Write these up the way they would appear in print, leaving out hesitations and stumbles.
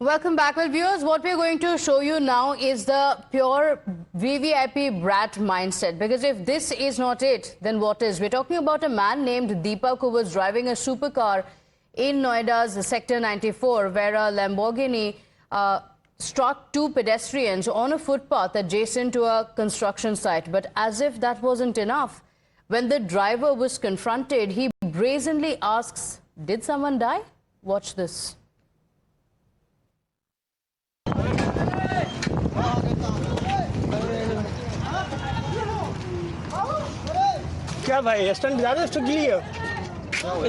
Welcome back. Well, viewers, what we're going to show you now is the pure VVIP brat mindset. Because if this is not it, then what is? We're talking about a man named Deepak who was driving a supercar in Noida's Sector 94, where a Lamborghini struck two pedestrians on a footpath adjacent to a construction site. But as if that wasn't enough, when the driver was confronted, he brazenly asks, "Did someone die?" Watch this. क्या भाई stunt ज़्यादा सीख लिए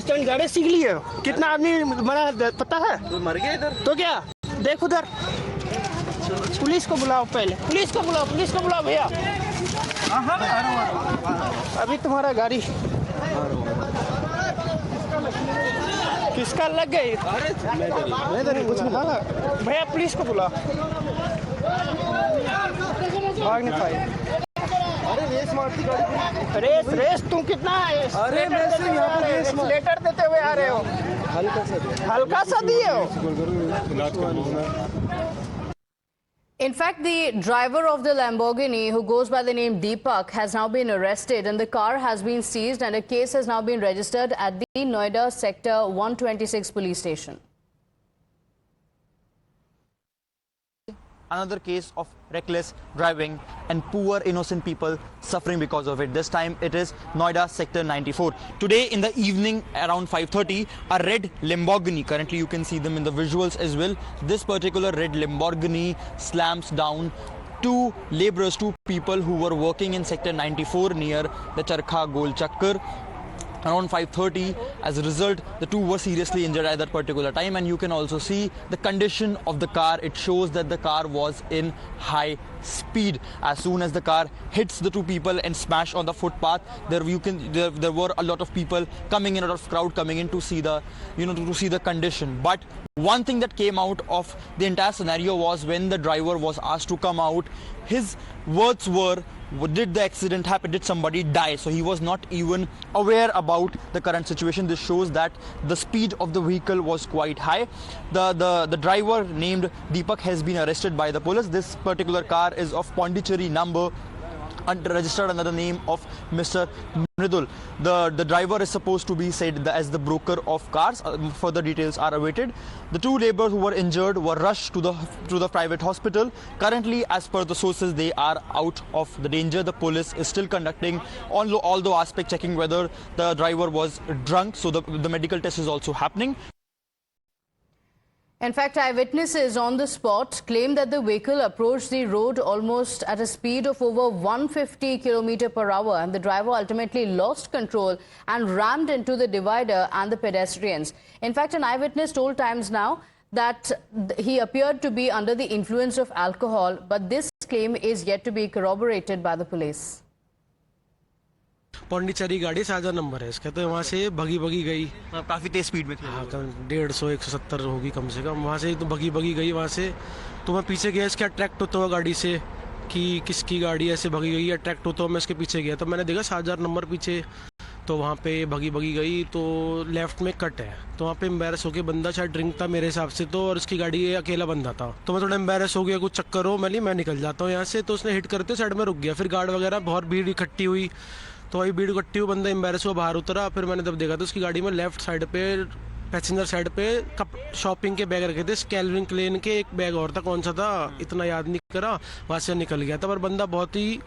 stunt ज़्यादा सीख लिए कितना आदमी मरा पता है मर गया इधर तो क्या देख उधर पुलिस को बुलाओ पहले पुलिस को बुलाओ भैया अभी तुम्हारा गाड़ी किसका लग गई कुछ नहीं भैया पुलिस को बुलाओ भाग नहीं पाए अरे रेस मारती गाड़ी रेस तुम कितना है अरे मैं से यहाँ पे रेस लेटर देते हुए आ रहे हो हल्का सा दिए हो In fact, the driver of the Lamborghini, who goes by the name Deepak, has now been arrested and the car has been seized and a case has now been registered at the Noida Sector 126 police station. Another case of reckless driving and poor innocent people suffering because of it. This time it is Noida Sector 94. Today in the evening around 5:30, a red Lamborghini, currently you can see them in the visuals as well, this particular red Lamborghini slams down two laborers, two people who were working in Sector 94 near the Charkha Gol Chakkar. Around 5:30, as a result, the two were seriously injured at that particular time, and you can also see the condition of the car. It shows that the car was in high speed. As soon as the car hits the two people and smash on the footpath, there were a lot of people coming in, a lot of crowd coming in to see the to see the condition. But one thing that came out of the entire scenario was when the driver was asked to come out, his words were, did the accident happen? Did somebody die? So he was not even aware about the current situation. This shows that the speed of the vehicle was quite high. The driver named Deepak has been arrested by the police. This particular car is of Pondicherry number and registered under the name of Mr. Mridul. The driver is supposed to be said as the broker of cars. Further details are awaited. The two laborers who were injured were rushed to the private hospital. Currently, as per the sources, they are out of the danger. The police is still conducting all the aspect checking whether the driver was drunk. So the medical test is also happening. In fact, eyewitnesses on the spot claim that the vehicle approached the road almost at a speed of over 150 km/h and the driver ultimately lost control and rammed into the divider and the pedestrians. In fact, an eyewitness told Times Now that he appeared to be under the influence of alcohol, but this claim is yet to be corroborated by the police. Pondicherry गाड़ी साझा number है इसका, तो वहाँ से भगी गई, काफी तेज speed में थी। हाँ, 150-170 होगी कम से कम। वहाँ से तो भगी गई वहाँ से, तो मैं पीछे गया, इसके अट्रैक्ट होता हुआ गाड़ी से कि किसकी गाड़ी ऐसे भगी गई, अट्रैक्ट होता हुआ मैं इसके पीछे गया, तो मैंने देखा साझा नंबर पीछे, तो वहाँ पे भगी गई, तो लेफ्ट में कट है, तो वहाँ पे एम्बेरस हो गया। बंदा शायद ड्रिंक था मेरे हिसाब से तो, और इसकी गाड़ी अकेला बंदा था, तो मैं थोड़ा एम्बेरस हो गया, कुछ चक्कर हो, मैं निकल जाता हूँ यहाँ से। तो उसने हिट करते साइड में रुक गया, फिर गार्ड वगैरह बहुत भीड़ इकट्ठी हुई, तो वही भीड़ इकट्ठी हुई, बंदा एम्बेरस हुआ, बाहर उतरा। फिर मैंने जब देखा तो उसकी गाड़ी में लेफ्ट साइड पे पैसेंजर साइड पे शॉपिंग के बैग रखे थे, कैल्विन क्लेन के, एक बैग और था, कौन सा था इतना याद नहीं करा, वहाँ से निकल गया था। पर बंदा बहुत ही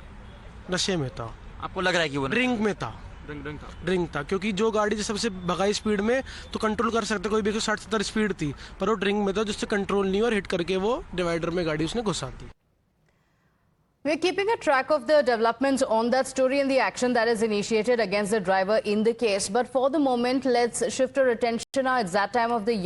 नशे में था। आपको लग रहा है कि वो ड्रिंक में था? ड्रिंक था, क्योंकि जो गाड़ी सबसे भगाई स्पीड में तो कंट्रोल कर सकते, कोई भी 160-70 स्पीड थी, पर वो ड्रिंक में था जिससे कंट्रोल नहीं, और हिट करके वो डिवाइडर में गाड़ी उसने घुसा दी। We're keeping a track of the developments on that story and the action that is initiated against the driver in the case. But for the moment, let's shift our attention now. It's that time of the year